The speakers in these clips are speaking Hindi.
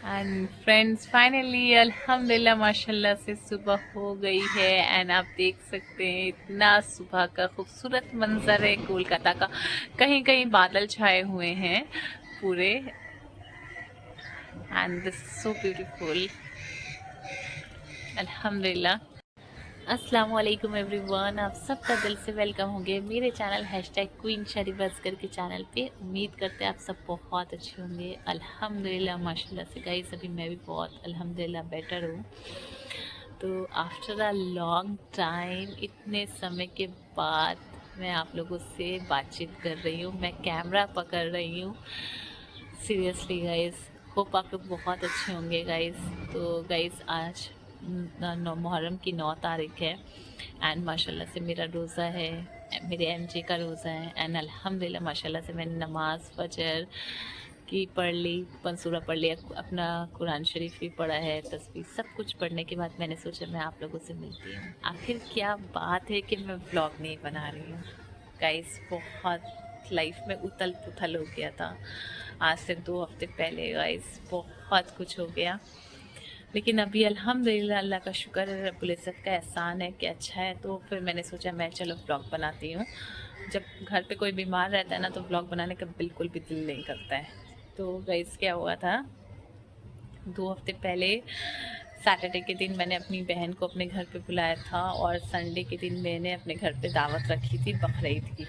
एंड फ्रेंड्स फाइनली अल्हम्दुलिल्लाह माशाल्लाह से सुबह हो गई है। एंड आप देख सकते हैं इतना सुबह का खूबसूरत मंजर है कोलकाता का। कहीं कहीं बादल छाए हुए हैं पूरे। And this so beautiful. अल्हम्दुलिल्लाह। अस्सलाम वालेकुम एवरीवन, आप सबका दिल से वेलकम होंगे मेरे चैनल #क्वीन शरीफ असगर के चैनल पे। उम्मीद करते हैं आप सब बहुत अच्छे होंगे। अल्हम्दुलिल्लाह माशाल्लाह से गाइस अभी मैं भी बहुत अल्हम्दुलिल्लाह बेटर हूँ। तो आफ्टर अ लॉन्ग टाइम, इतने समय के बाद मैं आप लोगों से बातचीत कर रही हूँ, मैं कैमरा पकड़ रही हूँ। सीरियसली गाइस, होप आप लोग बहुत अच्छे होंगे गाइस। तो गाइस आज मुहर्रम की 9 तारीख है। एंड माशाल्लाह से मेरा रोज़ा है, मेरे एमजे का रोज़ा है। एंड अल्हम्दुलिल्लाह माशाल्लाह से मैंने नमाज फजर की पढ़ ली, पंसूरा पढ़ लिया, अपना कुरान शरीफ भी पढ़ा है, तस्बीह सब कुछ पढ़ने के बाद मैंने सोचा मैं आप लोगों से मिलती हूँ। आखिर क्या बात है कि मैं व्लॉग नहीं बना रही हूँ गाइस। बहुत लाइफ में उथल पुथल हो गया था आज से 2 हफ्ते पहले गाइस, बहुत कुछ हो गया। लेकिन अभी अल्हम्दुलिल्लाह अल्लाह का शुक्र है, रब्बुल इज़्ज़त का एहसान है कि अच्छा है। तो फिर मैंने सोचा मैं चलो व्लॉग बनाती हूँ। जब घर पे कोई बीमार रहता है ना तो व्लॉग बनाने का बिल्कुल भी दिल नहीं करता है। तो गाइस क्या हुआ था, 2 हफ्ते पहले सैटरडे के दिन मैंने अपनी बहन को अपने घर पे बुलाया था और संडे के दिन मैंने अपने घर पे दावत रखी थी बकरीद की।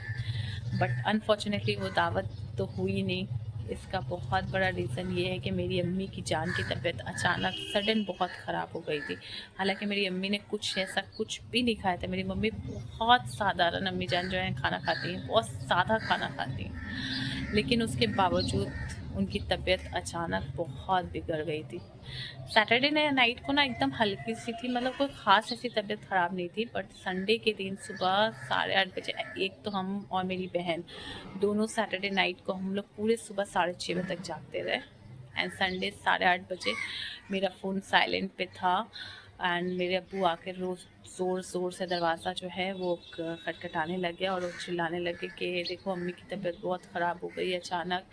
बट अनफॉर्चुनेटली वो दावत तो हुई नहीं। इसका बहुत बड़ा रीज़न ये है कि मेरी अम्मी की जान की तबीयत अचानक सडन बहुत ख़राब हो गई थी। हालांकि मेरी अम्मी ने कुछ ऐसा कुछ भी नहीं खाया था। मेरी मम्मी बहुत साधारण अम्मी जान जो है खाना खाती हैं, बहुत सादा खाना खाती हैं, लेकिन उसके बावजूद उनकी तबीयत अचानक बहुत बिगड़ गई थी। सैटरडे ने नाइट को ना एकदम हल्की सी थी, मतलब कोई ख़ास ऐसी तबीयत ख़राब नहीं थी। बट संडे के दिन सुबह 8:30 बजे, एक तो हम और मेरी बहन दोनों सैटरडे नाइट को हम लोग पूरे सुबह 6:30 बजे तक जागते रहे। एंड संडे 8:30 बजे मेरा फ़ोन साइलेंट पे था। एंड मेरे अब्बू आकर रोज़ ज़ोर ज़ोर से दरवाज़ा जो है वो खटखटाने लग गया और वो चिल्लाने लगे कि देखो अम्मी की तबीयत बहुत ख़राब हो गई है अचानक,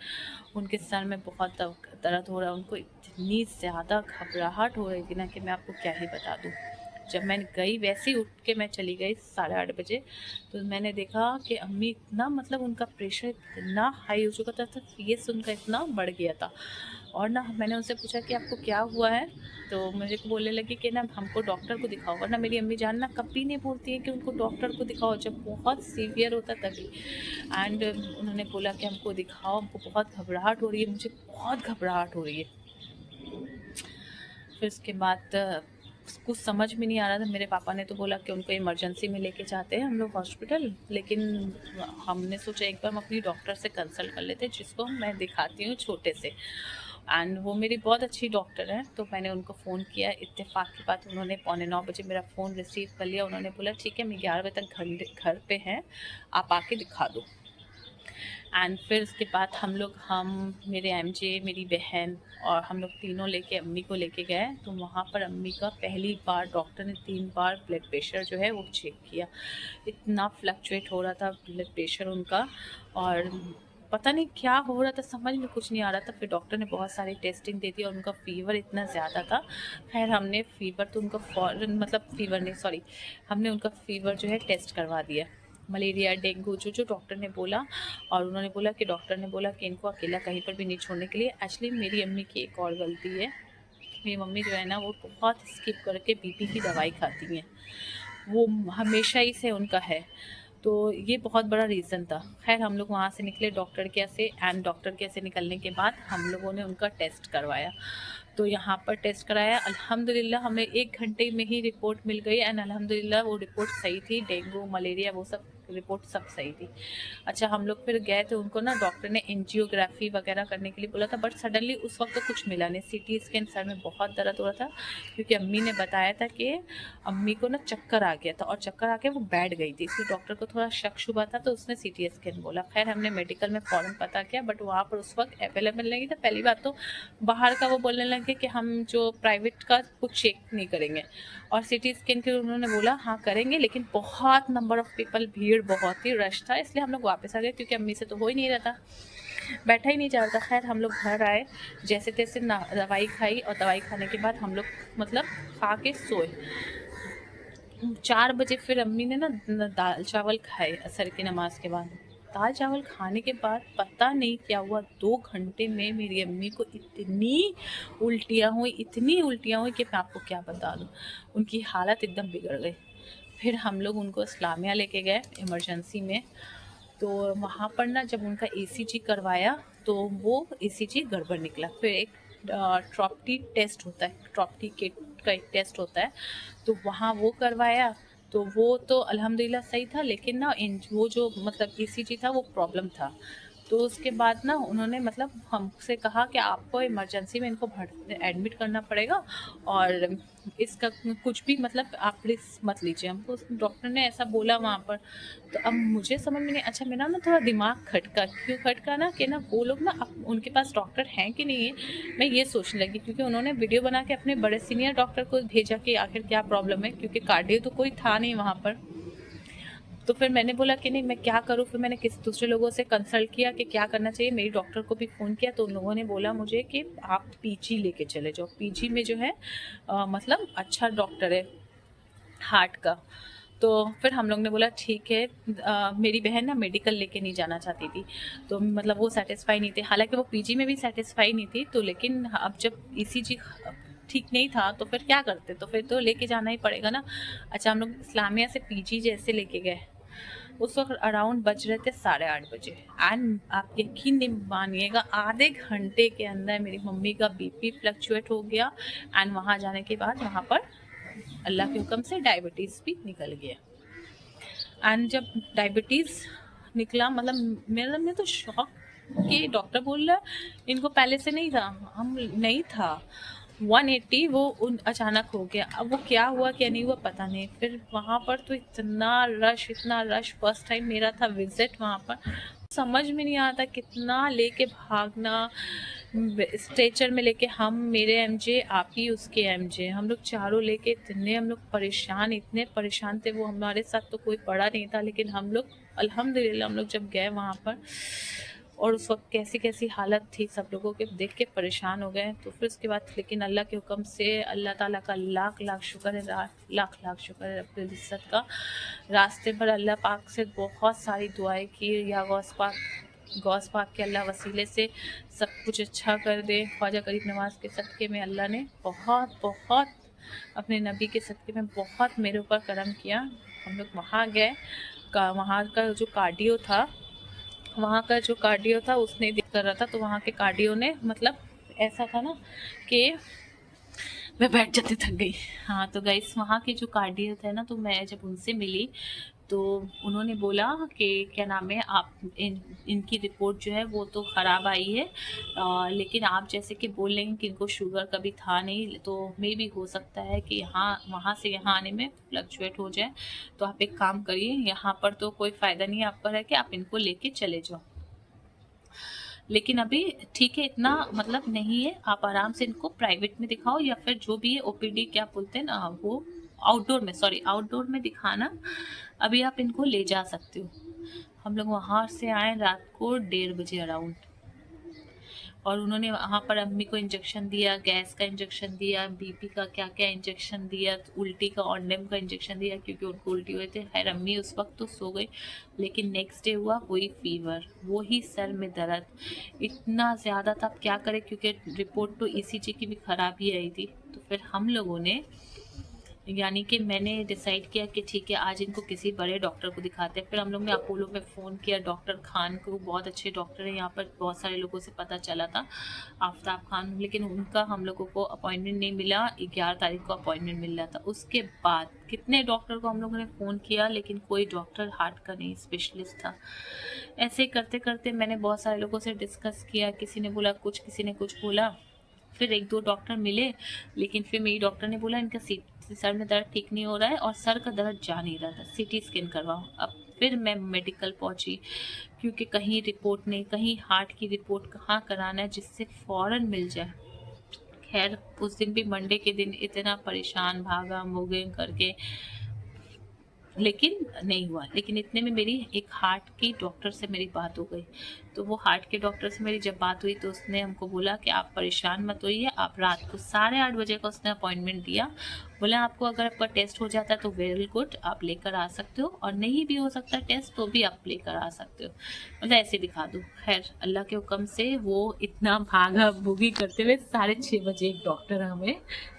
उनके सर में बहुत दर्द हो रहा है। उनको इतनी ज़्यादा घबराहट हो रही थी ना कि मैं आपको क्या ही बता दूँ। जब मैं गई वैसे ही उठ के मैं चली गई 8:30 बजे, तो मैंने देखा कि अम्मी इतना, मतलब उनका प्रेशर इतना हाई हो चुका था, फेस उनका इतना बढ़ गया था। और ना मैंने उनसे पूछा कि आपको क्या हुआ है, तो मुझे को बोलने लगी कि ना हमको डॉक्टर को दिखाओ। वरना मेरी अम्मी जान ना कभी नहीं बोलती है कि उनको डॉक्टर को दिखाओ, जब बहुत सीवियर होता तभी। एंड उन्होंने बोला कि हमको दिखाओ, हमको बहुत घबराहट हो रही है, मुझे बहुत घबराहट हो रही है। फिर उसके बाद कुछ समझ में नहीं आ रहा था। मेरे पापा ने तो बोला कि उनको इमरजेंसी में लेके जाते हैं हम लोग हॉस्पिटल, लेकिन हमने सोचा एक बार हम अपनी डॉक्टर से कंसल्ट कर लेते हैं, जिसको मैं दिखाती हूँ छोटे से। एंड वो मेरी बहुत अच्छी डॉक्टर है, तो मैंने उनको फ़ोन किया। इत्तेफाक की बात, उन्होंने 8:45 बजे मेरा फ़ोन रिसीव कर लिया। उन्होंने बोला ठीक है, मैं 11 बजे तक घर पे हैं, आप आके दिखा दो। एंड फिर उसके बाद हम मेरे एमजे, मेरी बहन और हम लोग तीनों लेके अम्मी को लेके गए। तो वहाँ पर अम्मी का पहली बार डॉक्टर ने 3 बार ब्लड प्रेशर जो है वो चेक किया। इतना फ्लक्चुएट हो रहा था ब्लड प्रेशर उनका, और पता नहीं क्या हो रहा था, समझ में कुछ नहीं आ रहा था। फिर डॉक्टर ने बहुत सारी टेस्टिंग दे दी और उनका फ़ीवर इतना ज़्यादा था। खैर हमने फ़ीवर तो उनका फ़ौरन, मतलब फ़ीवर नहीं सॉरी, हमने उनका फ़ीवर जो है टेस्ट करवा दिया, मलेरिया डेंगू जो जो डॉक्टर ने बोला। और उन्होंने बोला कि डॉक्टर ने बोला कि इनको अकेला कहीं पर भी नहीं छोड़ने के लिए। एक्चुअली मेरी अम्मी की एक और गलती है, मेरी मम्मी जो है ना वो बहुत स्किप करके बीपी की दवाई खाती हैं, वो हमेशा ही से उनका है। तो ये बहुत बड़ा रीज़न था। खैर हम लोग वहाँ से निकले डॉक्टर के से, एंड डॉक्टर के से निकलने के बाद हम लोगों ने उनका टेस्ट करवाया। तो यहाँ पर टेस्ट कराया, अल्हम्दुलिल्लाह हमें 1 घंटे में ही रिपोर्ट मिल गई। एंड अल्हम्दुलिल्लाह वो रिपोर्ट सही थी, डेंगू मलेरिया वो सब रिपोर्ट सब सही थी। अच्छा हम लोग फिर गए थे, उनको ना डॉक्टर ने एंजियोग्राफी वगैरह करने के लिए बोला था। बट सडनली उस वक्त तो कुछ मिला नहीं। सीटी स्कैन, सर में बहुत दर्द हो रहा था, क्योंकि अम्मी ने बताया था कि अम्मी को ना चक्कर आ गया था और चक्कर आके वो बैठ गई थी, इसलिए डॉक्टर को थोड़ा शक शुबा था, तो उसने सीटी स्कैन बोला। खैर हमने मेडिकल में फ़ौरन पता किया, बट वहाँ पर उस वक्त अवेलेबल नहीं था। पहली बात तो बाहर का वो बोलने लगे कि हम जो प्राइवेट का कुछ चेक नहीं करेंगे, और सिटी स्कैन के उन्होंने बोला हाँ करेंगे, लेकिन बहुत नंबर ऑफ़ पीपल, भीड़ बहुत ही रश था, इसलिए हम लोग वापस आ गए, क्योंकि अम्मी से तो हो ही नहीं रहा था। बैठा ही नहीं जा रहा था। खैर हम लोग घर आए, जैसे तैसे ना दवाई खाई, और दवाई खाने के बाद हम लोग मतलब खा के सोए। 4 बजे फिर अम्मी ने ना दाल चावल खाए असर की नमाज के बाद। दाल चावल खाने के बाद पता नहीं क्या हुआ, 2 घंटे में मेरी अम्मी को इतनी उल्टियाँ हुई कि मैं आपको क्या बता दूँ। उनकी हालत एकदम बिगड़ गई। फिर हम लोग उनको इस्लामिया लेके गए इमरजेंसी में। तो वहाँ पर ना जब उनका ईसीजी करवाया तो वो ईसीजी गड़बड़ निकला। फिर एक ट्रॉप्टी टेस्ट होता है, ट्रॉप्टी किट का एक टेस्ट होता है, तो वहाँ वो करवाया। तो वो तो अल्हम्दुलिल्लाह सही था, लेकिन ना वो जो मतलब ईसीजी था वो प्रॉब्लम था। तो उसके बाद ना उन्होंने मतलब हमसे कहा कि आपको इमरजेंसी में इनको एडमिट करना पड़ेगा, और इसका कुछ भी मतलब आप रिस्क मत लीजिए। हमको डॉक्टर ने ऐसा बोला वहाँ पर। तो अब मुझे समझ में नहीं, अच्छा मेरा ना थोड़ा दिमाग खटका, क्यों खटका ना कि ना वो लोग ना उनके पास डॉक्टर हैं कि नहीं है, मैं ये सोचने लगी, क्योंकि उन्होंने वीडियो बना के अपने बड़े सीनियर डॉक्टर को भेजा कि आखिर क्या प्रॉब्लम है, क्योंकि कार्डियो तो कोई था नहीं वहाँ पर। तो फिर मैंने बोला कि नहीं मैं क्या करूँ, फिर मैंने किसी दूसरे लोगों से कंसल्ट किया कि क्या करना चाहिए। मेरी डॉक्टर को भी फ़ोन किया, तो उन लोगों ने बोला मुझे कि आप पीजी लेके चले जाओ, पीजी में जो है मतलब अच्छा डॉक्टर है हार्ट का। तो फिर हम लोग ने बोला ठीक है। मेरी बहन ना मेडिकल लेके नहीं जाना चाहती थी, तो मतलब वो सेटिस्फाई नहीं थे, हालांकि वो पीजी में भी सेटिस्फाई नहीं थी। तो लेकिन अब जब ईसीजी ठीक नहीं था तो फिर क्या करते, तो फिर तो लेके जाना ही पड़ेगा ना। अच्छा हम लोग इस्लामिया से पीजी जैसे लेके गए, उस वक्त अराउंड बज रहे थे 8:30 बजे। एंड आप यकीन नहीं मानिएगा, आधे घंटे के अंदर मेरी मम्मी का बीपी फ्लक्चुएट हो गया। एंड वहाँ जाने के बाद वहाँ पर अल्लाह के हुक्म से डायबिटीज़ भी निकल गया। एंड जब डायबिटीज़ निकला मतलब मेरे में तो शॉक कि डॉक्टर बोल रहा है इनको पहले से नहीं था, हम नहीं था। 180 वो अचानक हो गया। अब वो क्या हुआ क्या नहीं हुआ पता नहीं। फिर वहाँ पर तो इतना रश फर्स्ट टाइम मेरा था विजिट वहाँ पर, समझ में नहीं आता कितना लेके भागना। स्ट्रेचर में लेके हम, मेरे एमजे, आप ही उसके एमजे, हम लोग चारों लेके इतने परेशान थे। वो हमारे साथ तो कोई पड़ा नहीं था, लेकिन हम लोग अल्हम्दुलिल्लाह हम लोग जब गए वहाँ पर, और उस वक्त कैसी कैसी हालत थी सब लोगों के, देख के परेशान हो गए। तो फिर उसके बाद लेकिन अल्लाह के हुक्म से, अल्लाह ताला का लाख लाख शुक्र है, लाख लाख शुक्र है रब्बुल इज़्ज़त का। रास्ते पर अल्लाह पाक से बहुत सारी दुआएं की, या गौस पाक के अल्लाह वसीले से सब कुछ अच्छा कर दे। ख्वाजा गरीब नवाज के सदक़े में अल्लाह ने बहुत बहुत, अपने नबी के सदक़े में बहुत मेरे ऊपर करम किया। हम लोग वहाँ गए, वहाँ का जो कार्डियो था उसने दिख कर रहा था, तो वहाँ के कार्डियो ने मतलब ऐसा था ना कि मैं बैठ जाती थक गई। हाँ तो गाइस वहाँ के जो कार्डियो थे ना, तो मैं जब उनसे मिली तो उन्होंने बोला कि क्या नाम है, आप इनकी रिपोर्ट जो है वो तो ख़राब आई है, लेकिन आप जैसे कि बोल रहे हैं कि इनको शुगर कभी था नहीं, तो मे भी हो सकता है कि यहाँ वहाँ से यहाँ आने में फ्लक्चुएट हो जाए। तो आप एक काम करिए, यहाँ पर तो कोई फ़ायदा नहीं है आपका रह के, आप इनको लेके चले जाओ। लेकिन अभी ठीक है, इतना मतलब नहीं है, आप आराम से इनको प्राइवेट में दिखाओ, या फिर जो भी है ओपीडी क्या बोलते हैं ना वो, आउटडोर में दिखाना। अभी आप इनको ले जा सकते हो। हम लोग वहाँ से आए रात को 1:30 बजे अराउंड, और उन्होंने वहाँ पर अम्मी को इंजेक्शन दिया, गैस का इंजेक्शन दिया, बीपी का क्या क्या इंजेक्शन दिया, उल्टी का ऑर्डेम का इंजेक्शन दिया, क्योंकि उनको उल्टी हुए थे। खैर अम्मी उस वक्त तो सो गई, लेकिन नेक्स्ट डे हुआ वही फीवर, वही सर में दर्द इतना ज़्यादा था। अब क्या करें, क्योंकि रिपोर्ट तो ईसीजी की भी ख़राब ही आई थी। तो फिर हम लोगों ने, यानी कि मैंने डिसाइड किया कि ठीक है आज इनको किसी बड़े डॉक्टर को दिखाते हैं। फिर हम लोग ने अपोलो में फ़ोन किया, डॉक्टर खान को, बहुत अच्छे डॉक्टर हैं यहाँ पर, बहुत सारे लोगों से पता चला था, आफ्ताब खान, लेकिन उनका हम लोगों को अपॉइंटमेंट नहीं मिला। 11 तारीख को अपॉइंटमेंट मिल रहा था। उसके बाद कितने डॉक्टर को हम लोगों ने फ़ोन किया, लेकिन कोई डॉक्टर हार्ट का नहीं स्पेशलिस्ट था। ऐसे करते करते मैंने बहुत सारे लोगों से डिस्कस किया, किसी ने बोला कुछ, किसी ने कुछ बोला। फिर 1-2 डॉक्टर मिले, लेकिन फिर मेरी डॉक्टर ने बोला इनका सर में दर्द ठीक नहीं हो रहा है, और सर का दर्द जा नहीं रहा था, सीटी स्कैन करवाओ। अब फिर मैं मेडिकल पहुंची, क्योंकि कहीं रिपोर्ट नहीं, कहीं हार्ट की रिपोर्ट कहाँ कराना है जिससे फ़ौरन मिल जाए। खैर उस दिन भी मंडे के दिन इतना परेशान भागा मुगे करके, लेकिन नहीं हुआ। लेकिन इतने में मेरी एक हार्ट की डॉक्टर से मेरी बात हो गई। तो वो हार्ट के डॉक्टर से मेरी जब बात हुई तो उसने हमको बोला कि आप परेशान मत होइए, आप रात को 8:30 बजे का उसने अपॉइंटमेंट दिया। बोला आपको अगर आपका टेस्ट हो जाता है तो वेरी गुड, आप लेकर आ सकते हो, और नहीं भी हो सकता टेस्ट तो भी आप लेकर आ सकते हो, मतलब ऐसे दिखा दो। खैर अल्लाह के हुक्म से वो इतना भागा भूगी करते हुए 6:30 बजे एक डॉक्टर हमें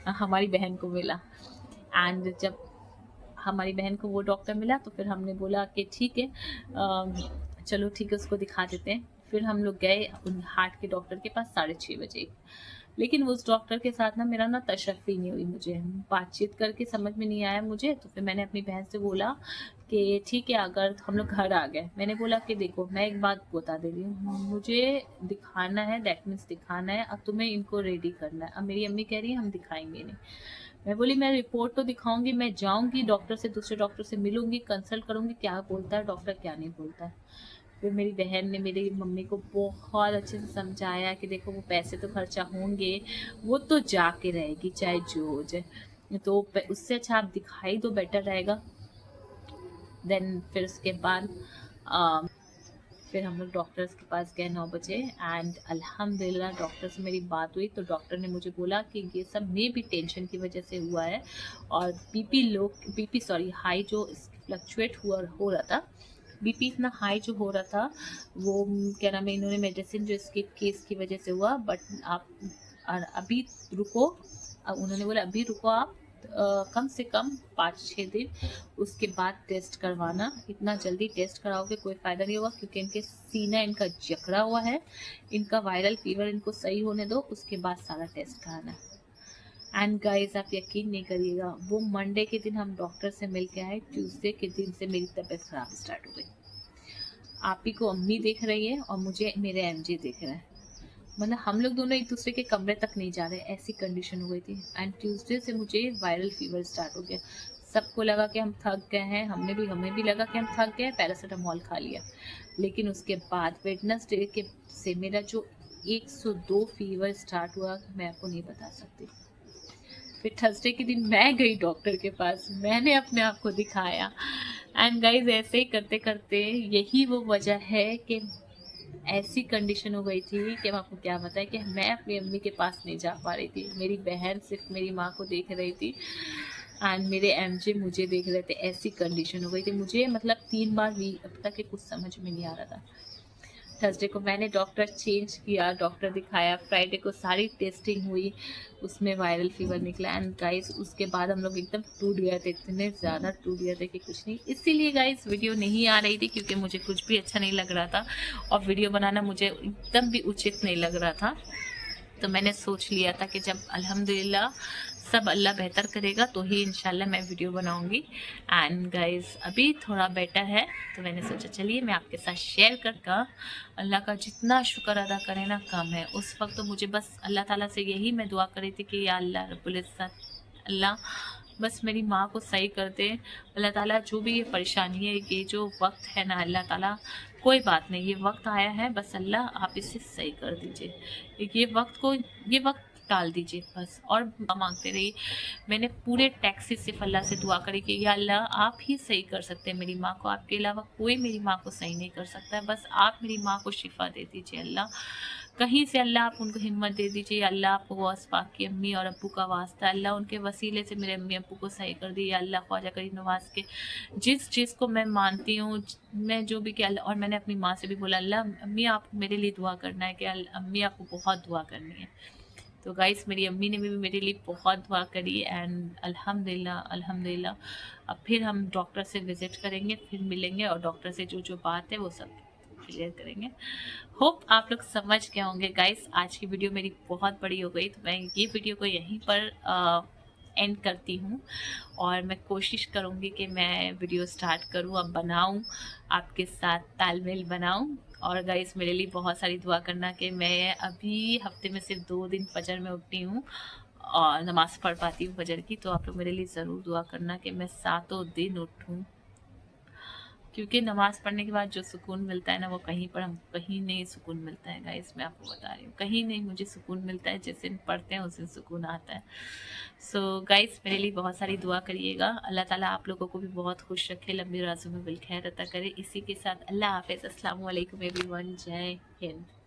हमारी बहन को मिला। एंड जब हमारी बहन को वो डॉक्टर मिला तो फिर हमने बोला कि ठीक है, चलो ठीक है उसको दिखा देते हैं। फिर हम लोग गए उन हार्ट के डॉक्टर के पास 6:30 बजे। लेकिन उस डॉक्टर के साथ ना मेरा ना तशफ़ी नहीं हुई, मुझे बातचीत करके समझ में नहीं आया मुझे। तो फिर मैंने अपनी बहन से बोला कि ठीक है, अगर हम लोग घर आ गए, मैंने बोला कि देखो मैं एक बात बता दे रही हूँ, मुझे दिखाना है, दैट मीन्स दिखाना है, अब तुम्हें इनको रेडी करना है। अब मेरी अम्मी कह रही है हम दिखाएंगे नहीं। मैं बोली मैं रिपोर्ट तो दिखाऊंगी, मैं जाऊंगी डॉक्टर से, दूसरे डॉक्टर से मिलूंगी, कंसल्ट करूंगी क्या बोलता है डॉक्टर क्या नहीं बोलता है। फिर मेरी बहन ने मेरी मम्मी को बहुत अच्छे से समझाया कि देखो वो पैसे तो खर्चा होंगे, वो तो जाके रहेगी चाहे जो हो जाए, तो उससे अच्छा आप दिखाई तो बेटर रहेगा। देन फिर उसके बाद फिर हम लोग डॉक्टर्स के पास गए 9 बजे। एंड अल्हम्दुलिल्लाह डॉक्टर से मेरी बात हुई तो डॉक्टर ने मुझे बोला कि ये सब मे भी टेंशन की वजह से हुआ है, और बीपी सॉरी हाई जो फ्लक्चुएट हुआ हो रहा था, बीपी इतना हाई जो हो रहा था वो क्या नाम है, इन्होंने मेडिसिन जो स्किप की इसकी वजह से हुआ। बट आप अभी रुको, उन्होंने बोला अभी रुको आप, कम से कम 5-6 दिन, उसके बाद टेस्ट करवाना। इतना जल्दी टेस्ट कराओगे कोई फ़ायदा नहीं होगा, क्योंकि इनके सीना इनका जकड़ा हुआ है, इनका वायरल फीवर इनको सही होने दो, उसके बाद सारा टेस्ट कराना है। एंड गाइस आप यकीन नहीं करिएगा, वो मंडे के दिन हम डॉक्टर से मिल के आए, ट्यूसडे के दिन से मेरी तबीयत ख़राब स्टार्ट हो गई। आप ही को अम्मी देख रही है और मुझे मेरे एमजे देख रहे हैं, मतलब हम लोग दोनों एक दूसरे के कमरे तक नहीं जा रहे, ऐसी कंडीशन हो गई थी। एंड ट्यूसडे से मुझे वायरल फीवर स्टार्ट हो गया। सबको लगा कि हम थक गए हैं, हमें भी लगा कि हम थक गए, पैरासीटामोल खा लिया। लेकिन उसके बाद वेडनेसडे के से मेरा जो 102 फीवर स्टार्ट हुआ, मैं आपको नहीं बता सकती। फिर थर्सडे के दिन मैं गई डॉक्टर के पास, मैंने अपने आप को दिखाया। एंड गाइज ऐसे ही करते करते यही वो वजह है कि ऐसी कंडीशन हो गई थी कि मैं आपको क्या बताएं कि मैं अपनी अम्मी के पास नहीं जा पा रही थी। मेरी बहन सिर्फ मेरी माँ को देख रही थी एंड मेरे एमजे मुझे देख रहे थे। ऐसी कंडीशन हो गई थी मुझे, मतलब 3 बार भी अब तक के कुछ समझ में नहीं आ रहा था। थर्सडे को मैंने डॉक्टर चेंज किया, डॉक्टर दिखाया, फ्राइडे को सारी टेस्टिंग हुई, उसमें वायरल फीवर निकला। एंड गाइस उसके बाद हम लोग एकदम टूट गए थे, इतने ज़्यादा टूट गए थे कि कुछ नहीं। इसीलिए गाइस वीडियो नहीं आ रही थी, क्योंकि मुझे कुछ भी अच्छा नहीं लग रहा था और वीडियो बनाना मुझे एकदम भी उचित नहीं लग रहा था। तो मैंने सोच लिया था कि जब अल्हम्दुलिल्लाह सब अल्लाह बेहतर करेगा तो ही इंशाल्लाह मैं वीडियो बनाऊंगी। एंड गाइस अभी थोड़ा बेटर है, तो मैंने सोचा चलिए मैं आपके साथ शेयर करके अल्लाह का जितना शुक्र अदा करें ना कम है। उस वक्त तो मुझे बस अल्लाह ताला से यही मैं दुआ करी थी कि या अल्लाह रब्बुल इज़्ज़त, अल्लाह बस मेरी माँ को सही कर दे। अल्लाह ताला जो भी ये परेशानी है, ये जो वक्त है ना अल्लाह ताला, कोई बात नहीं, ये वक्त आया है, बस अल्लाह आप इसे सही कर दीजिए, ये वक्त टाल दीजिए बस। और मांगते रही, मैंने पूरे टैक्सी सिर्फ अल्लाह से दुआ करी कि या अल्लाह आप ही सही कर सकते हैं मेरी माँ को, आपके अलावा कोई मेरी माँ को सही नहीं कर सकता है, बस आप मेरी माँ को शिफा दे दीजिए अल्लाह, कहीं से अल्लाह आप उनको हिम्मत दे दीजिए। अल्लाह आपको गौस पाक की अम्मी और अब्बू का वास्ता, अल्लाह उनके वसीले से मेरे अम्मी अब्बू को सही कर दिए। अल्लाह ख्वाजा करीम नवाज के जिस चीज़ को मैं मानती हूँ, मैं जो भी किया, और मैंने अपनी माँ से भी बोला अल्लाह अम्मी आप मेरे लिए दुआ करना है, कि अम्मी आपको बहुत दुआ करनी है। तो गाइस मेरी अम्मी ने भी मेरे लिए बहुत दुआ करी। एंड अल्हम्दुलिल्लाह अल्हम्दुलिल्लाह अब फिर हम डॉक्टर से विज़िट करेंगे, फिर मिलेंगे और डॉक्टर से जो जो बात है वो सब क्लियर करेंगे। होप आप लोग समझ गए होंगे गाइस। आज की वीडियो मेरी बहुत बड़ी हो गई, तो मैं ये वीडियो को यहीं पर एंड करती हूँ, और मैं कोशिश करूँगी कि मैं वीडियो स्टार्ट करूँ, अब बनाऊँ, आपके साथ तालमेल बनाऊँ। और गाइस मेरे लिए बहुत सारी दुआ करना कि मैं अभी हफ्ते में सिर्फ 2 दिन फजर में उठती हूँ और नमाज़ पढ़ पाती हूँ फजर की, तो आप लोग मेरे लिए ज़रूर दुआ करना कि मैं 7 दिन उठूँ क्योंकि नमाज़ पढ़ने के बाद जो सुकून मिलता है ना, वो कहीं पर हम कहीं नहीं सुकून मिलता है गाइस, मैं आपको बता रही हूँ, कहीं नहीं मुझे सुकून मिलता है। जिस दिन पढ़ते हैं उस दिन सुकून आता है। सो गाइस, मेरे लिए बहुत सारी दुआ करिएगा। अल्लाह ताला आप लोगों को भी बहुत खुश रखे, लंबी राजों में बिलखैर अता करे। इसी के साथ अल्लाह हाफ़िज़। अस्सलाम वालेकुम एवरीवन। जय हिंद।